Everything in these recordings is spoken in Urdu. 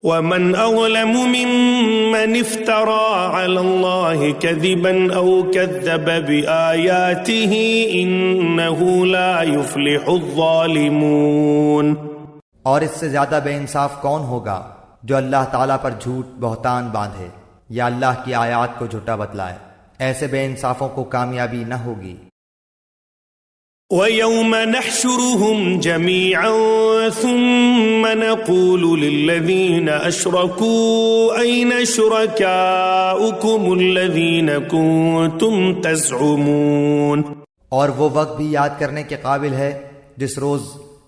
ومن أظلم ممن افترى على الله كذبا أو كذب بآياته إنه لا يفلح الظالمون۔ اور اس سے زیادہ بے انصاف کون ہوگا جو اللہ تعالیٰ پر جھوٹ بہتان باندھے یا اللہ کی آیات کو جھوٹا بتلائے، ایسے بے انصافوں کو کامیابی نہ ہوگی۔ وَيَوْمَ نَحْشُرُهُمْ جَمِيعًا ثُمَّ نَقُولُ لِلَّذِينَ أَشْرَكُوا أَيْنَ شُرَكَاؤُكُمُ الَّذِينَ كُنتُمْ تَزْعُمُونَ۔ اور وہ وقت بھی یاد کرنے کے قابل ہے جس روز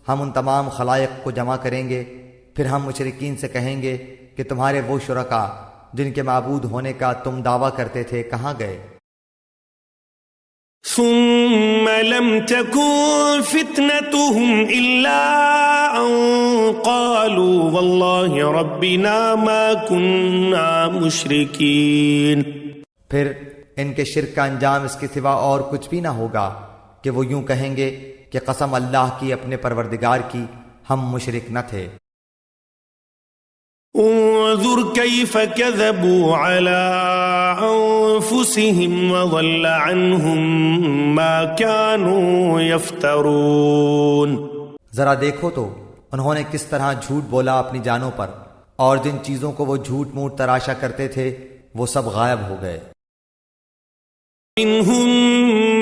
ہم ان تمام خلائق کو جمع کریں گے، پھر ہم مشرکین سے کہیں گے کہ تمہارے وہ شرکا جن کے معبود ہونے کا تم دعویٰ کرتے تھے کہاں گئے؟ ثم لم تكن فتنتهم إلا أن قالوا والله ربنا ما كنا مشركين۔ پھر ان کے شرک کا انجام اس کے سوا اور کچھ بھی نہ ہوگا کہ وہ یوں کہیں گے کہ قسم اللہ کی اپنے پروردگار کی ہم مشرک نہ تھے۔ انظر كيف كذبوا على أنفسهم وضل عنهم ما كانوا يفترون۔ ذرا دیکھو تو انہوں نے کس طرح جھوٹ بولا اپنی جانوں پر، اور جن چیزوں کو وہ جھوٹ موٹ تراشا کرتے تھے وہ سب غائب ہو گئے۔ منهم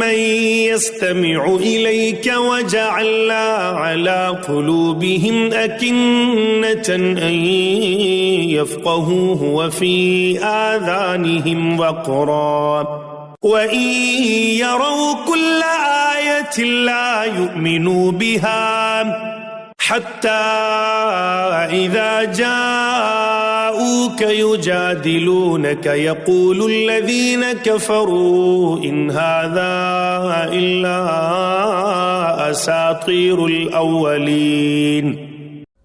من يستمع إليك وجعلنا على قلوبهم أكنة أن يفقهوه وفي آذانهم وقرا وإن يروا كل آية لا يؤمنوا بها حتى إذا جاءوك يجادلونك يقول الذين كفروا إن هذا إلا أساطير الأولين۔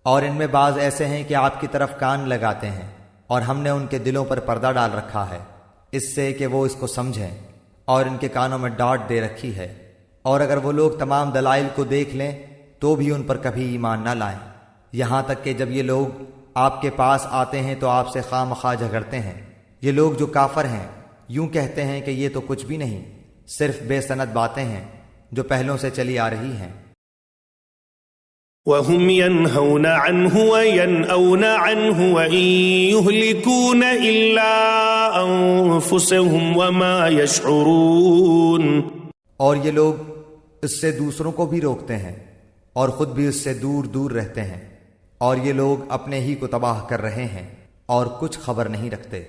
اور ان میں بعض ایسے ہیں کہ آپ کی طرف کان لگاتے ہیں، اور ہم نے ان کے دلوں پر پردہ ڈال رکھا ہے اس سے کہ وہ اس کو سمجھیں، اور ان کے کانوں میں ڈاٹ دے رکھی ہے، اور اگر وہ لوگ تمام دلائل کو دیکھ لیں تو بھی ان پر کبھی ایمان نہ لائیں، یہاں تک کہ جب یہ لوگ آپ کے پاس آتے ہیں تو آپ سے خواہ مخواہ جھگڑتے ہیں۔ یہ لوگ جو کافر ہیں یوں کہتے ہیں کہ یہ تو کچھ بھی نہیں، صرف بے سند باتیں ہیں جو پہلوں سے چلی آ رہی ہیں۔ وَهُمْ يَنْهَوْنَ عَنْهُ وَيَنْأَوْنَ عَنْهُ وَإِنْ يُهْلِكُونَ إِلَّا أَنفُسَهُمْ وَمَا يَشْعُرُونَ۔ اور یہ لوگ اس سے دوسروں کو بھی روکتے ہیں اور خود بھی اس سے دور دور رہتے ہیں، اور یہ لوگ اپنے ہی کو تباہ کر رہے ہیں اور کچھ خبر نہیں رکھتے۔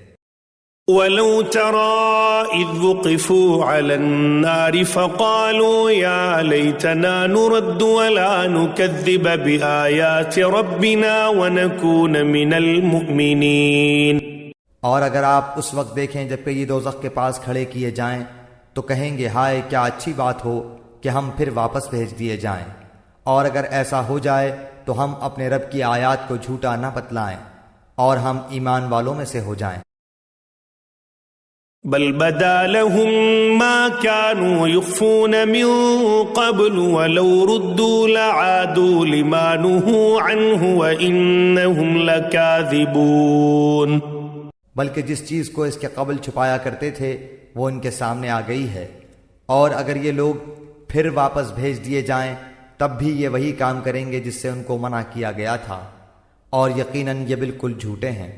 وَلَوْ تَرَى إِذْ وُقِفُوا عَلَى النَّارِ فَقَالُوا يَا لَيْتَنَا نُرَدُّ وَلَا نُكَذِّبَ بِآيَاتِ رَبِّنَا وَنَكُونَ مِنَ الْمُؤْمِنِينَ۔ اور اگر آپ اس وقت دیکھیں جب کہ یہ دوزخ کے پاس کھڑے کیے جائیں تو کہیں گے ہائے کیا اچھی بات ہو کہ ہم پھر واپس بھیج دیے جائیں، اور اگر ایسا ہو جائے تو ہم اپنے رب کی آیات کو جھوٹا نہ بتلائیں اور ہم ایمان والوں میں سے ہو جائیں۔ بل بدا لهم ما كانوا يخفون من قبل ولو ردوا لعادوا لما نهوا عنه وإنهم لكاذبون۔ بلکہ جس چیز کو اس کے قبل چھپایا کرتے تھے وہ ان کے سامنے آ گئی ہے، اور اگر یہ لوگ پھر واپس بھیج دیے جائیں تب بھی یہ وہی کام کریں گے جس سے ان کو منع کیا گیا تھا، اور یقیناً یہ بالکل جھوٹے ہیں۔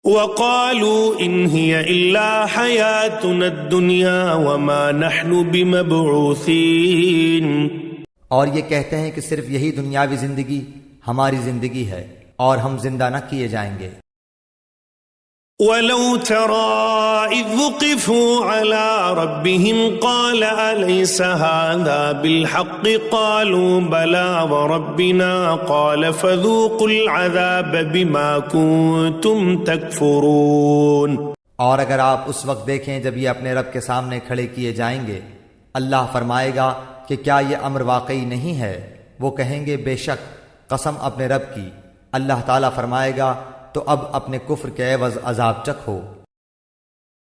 وَقَالُوا إِنْ هِيَ إِلَّا حَيَاتُنَا الدُّنْيَا وَمَا نَحْنُ بِمَبْعُوثِينَ۔ اور یہ کہتے ہیں کہ صرف یہی دنیاوی زندگی ہماری زندگی ہے اور ہم زندہ نہ کیے جائیں گے۔ وَلَوْ تَرَى إِذْ وُقِفُوا عَلَى رَبِّهِمْ قَالَ أَلَيْسَ هَذَا بِالْحَقِّ قَالُوا بَلَى وَرَبِّنَا قَالَ فَذُوقُوا الْعَذَابَ بِمَا كُنتُمْ تَكْفُرُونَ۔ اور اگر آپ اس وقت دیکھیں جب یہ اپنے رب کے سامنے کھڑے کیے جائیں گے، اللہ فرمائے گا کہ کیا یہ امر واقعی نہیں ہے؟ وہ کہیں گے بے شک، قسم اپنے رب کی۔ اللہ تعالیٰ فرمائے گا تو اب اپنے کفر کے عوض عذاب چکھو۔